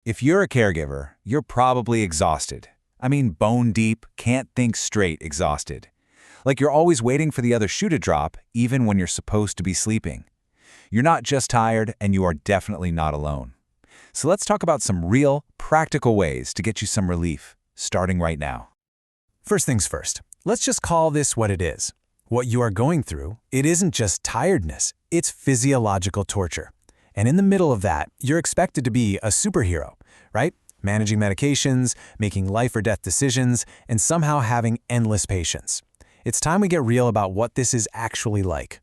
If you're a caregiver, you're probably exhausted. I mean, bone deep, can't think straight exhausted. Like you're always waiting for the other shoe to drop, even when you're supposed to be sleeping. You're not just tired, and you are definitely not alone. So let's talk about some real, practical ways to get you some relief, starting right now. First things first, let's just call this what it is. What you are going through, it isn't just tiredness, it's physiological torture. And in the middle of that, you're expected to be a superhero, right? Managing medications, making life or death decisions, and somehow having endless patience. It's time we get real about what this is actually like.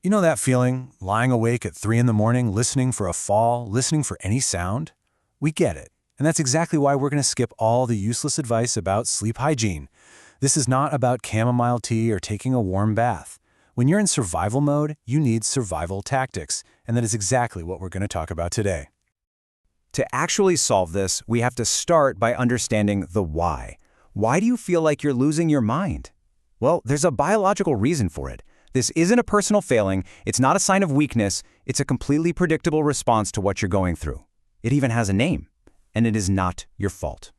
You know that feeling, lying awake at 3 in the morning, listening for a fall, listening for any sound? We get it. And that's exactly why we're going to skip all the useless advice about sleep hygiene. This is not about chamomile tea or taking a warm bath. When you're in survival mode, you need survival tactics, and that is exactly what we're going to talk about today. To actually solve this, we have to start by understanding the why. Why do you feel like you're losing your mind? Well, there's a biological reason for it. This isn't a personal failing, it's not a sign of weakness, it's a completely predictable response to what you're going through. It even has a name, and it is not your fault.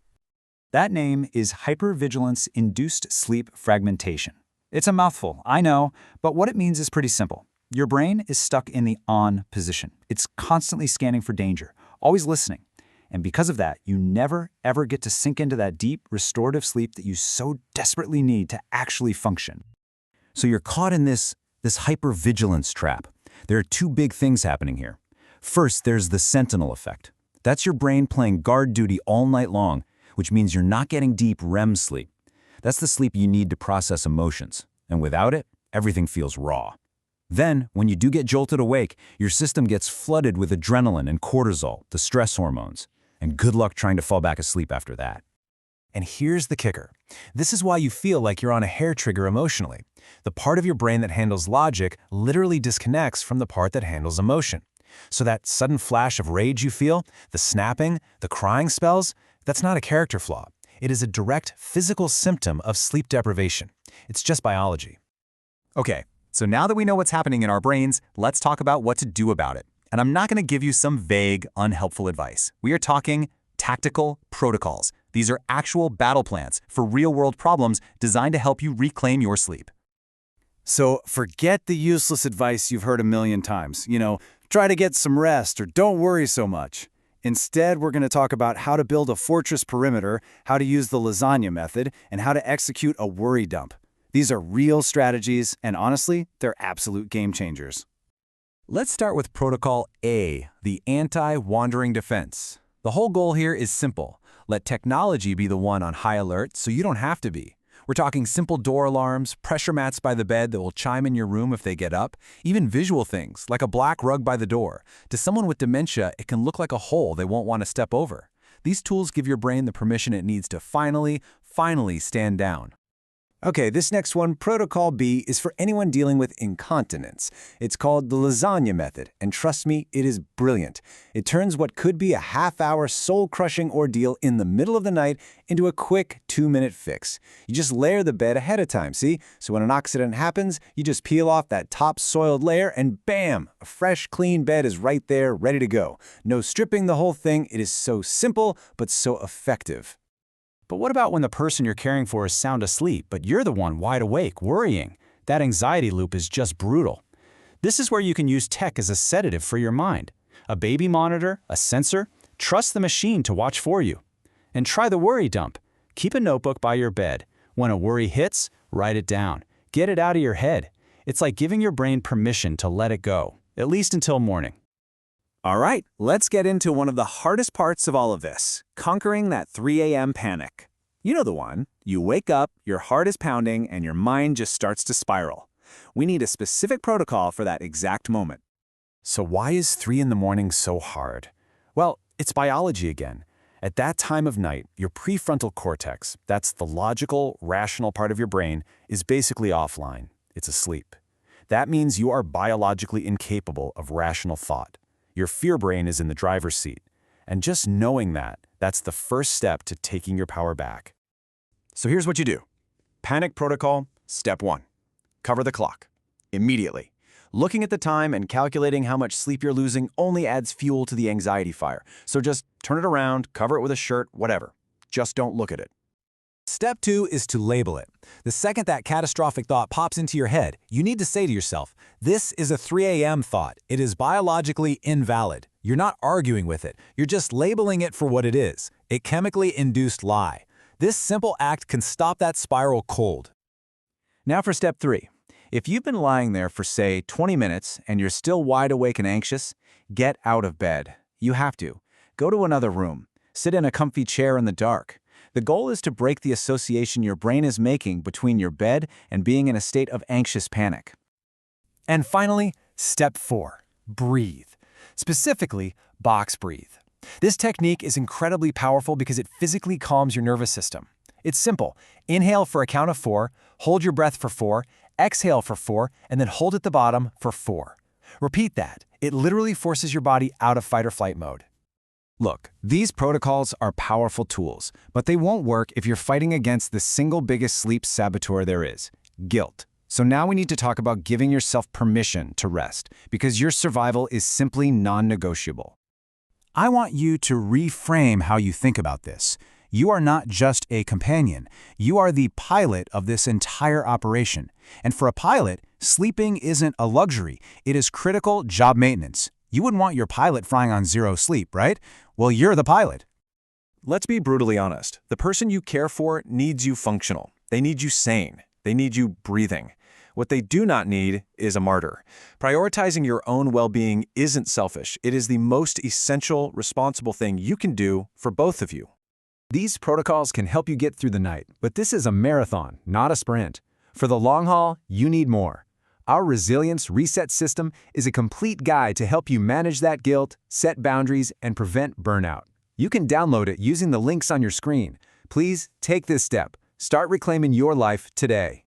That name is hypervigilance-induced sleep fragmentation. It's a mouthful, I know, but what it means is pretty simple. Your brain is stuck in the on position. It's constantly scanning for danger, always listening. And because of that, you never, ever get to sink into that deep, restorative sleep that you so desperately need to actually function. So you're caught in this hypervigilance trap. There are two big things happening here. First, there's the sentinel effect. That's your brain playing guard duty all night long, which means you're not getting deep REM sleep. That's the sleep you need to process emotions. And without it, everything feels raw. Then, when you do get jolted awake, your system gets flooded with adrenaline and cortisol, the stress hormones. And good luck trying to fall back asleep after that. And here's the kicker. This is why you feel like you're on a hair trigger emotionally. The part of your brain that handles logic literally disconnects from the part that handles emotion. So that sudden flash of rage you feel, the snapping, the crying spells, that's not a character flaw. It is a direct physical symptom of sleep deprivation. It's just biology. Okay, so now that we know what's happening in our brains, let's talk about what to do about it. And I'm not going to give you some vague, unhelpful advice. We are talking tactical protocols. These are actual battle plans for real-world problems designed to help you reclaim your sleep. So forget the useless advice you've heard a million times. Try to get some rest or don't worry so much. Instead, we're going to talk about how to build a fortress perimeter, how to use the lasagna method, and how to execute a worry dump. These are real strategies, and honestly, they're absolute game changers. Let's start with Protocol A, the anti-wandering defense. The whole goal here is simple. Let technology be the one on high alert so you don't have to be. We're talking simple door alarms, pressure mats by the bed that will chime in your room if they get up, even visual things like a black rug by the door. To someone with dementia, it can look like a hole they won't want to step over. These tools give your brain the permission it needs to finally stand down. Okay, this next one, Protocol B, is for anyone dealing with incontinence. It's called the lasagna method, and trust me, it is brilliant. It turns what could be a half-hour soul-crushing ordeal in the middle of the night into a quick 2-minute fix. You just layer the bed ahead of time, see? So when an accident happens, you just peel off that top soiled layer and bam! A fresh, clean bed is right there, ready to go. No stripping the whole thing. It is so simple, but so effective. But what about when the person you're caring for is sound asleep, but you're the one wide awake, worrying? That anxiety loop is just brutal. This is where you can use tech as a sedative for your mind. A baby monitor, a sensor, trust the machine to watch for you. And try the worry dump. Keep a notebook by your bed. When a worry hits, write it down. Get it out of your head. It's like giving your brain permission to let it go, at least until morning. All right, let's get into one of the hardest parts of all of this, conquering that 3 a.m. panic. You know the one. You wake up, your heart is pounding, and your mind just starts to spiral. We need a specific protocol for that exact moment. So why is 3 in the morning so hard? Well, it's biology again. At that time of night, your prefrontal cortex, that's the logical, rational part of your brain, is basically offline. It's asleep. That means you are biologically incapable of rational thought. Your fear brain is in the driver's seat. And just knowing that, that's the first step to taking your power back. So here's what you do. Panic protocol, step 1. Cover the clock. Immediately. Looking at the time and calculating how much sleep you're losing only adds fuel to the anxiety fire. So just Turn it around, cover it with a shirt, whatever. Just don't look at it. Step 2 is to label it. The second that catastrophic thought pops into your head, you need to say to yourself, this is a 3 a.m. thought. It is biologically invalid. You're not arguing with it. You're just labeling it for what it is, a chemically induced lie. This simple act can stop that spiral cold. Now for step 3. If you've been lying there for, say, 20 minutes and you're still wide awake and anxious, get out of bed. You have to. Go to another room. Sit in a comfy chair in the dark. The goal is to break the association your brain is making between your bed and being in a state of anxious panic. And finally, step 4, breathe. Specifically, box breathe. This technique is incredibly powerful because it physically calms your nervous system. It's simple. Inhale for a count of 4, hold your breath for 4, exhale for 4, and then hold at the bottom for 4. Repeat that. It literally forces your body out of fight or flight mode. Look, these protocols are powerful tools, but they won't work if you're fighting against the single biggest sleep saboteur there is, guilt. So now we need to talk about giving yourself permission to rest, because your survival is simply non-negotiable. I want you to reframe how you think about this. You are not just a companion. You are the pilot of this entire operation. And for a pilot, sleeping isn't a luxury. It is critical job maintenance. You wouldn't want your pilot flying on 0 sleep, right? Well, you're the pilot. Let's be brutally honest. The person you care for needs you functional. They need you sane. They need you breathing. What they do not need is a martyr. Prioritizing your own well-being isn't selfish. It is the most essential, responsible thing you can do for both of you. These protocols can help you get through the night, but this is a marathon, not a sprint. For the long haul, you need more. Our Resilience Reset System is a complete guide to help you manage that guilt, set boundaries, and prevent burnout. You can download it using the links on your screen. Please take this step. Start reclaiming your life today.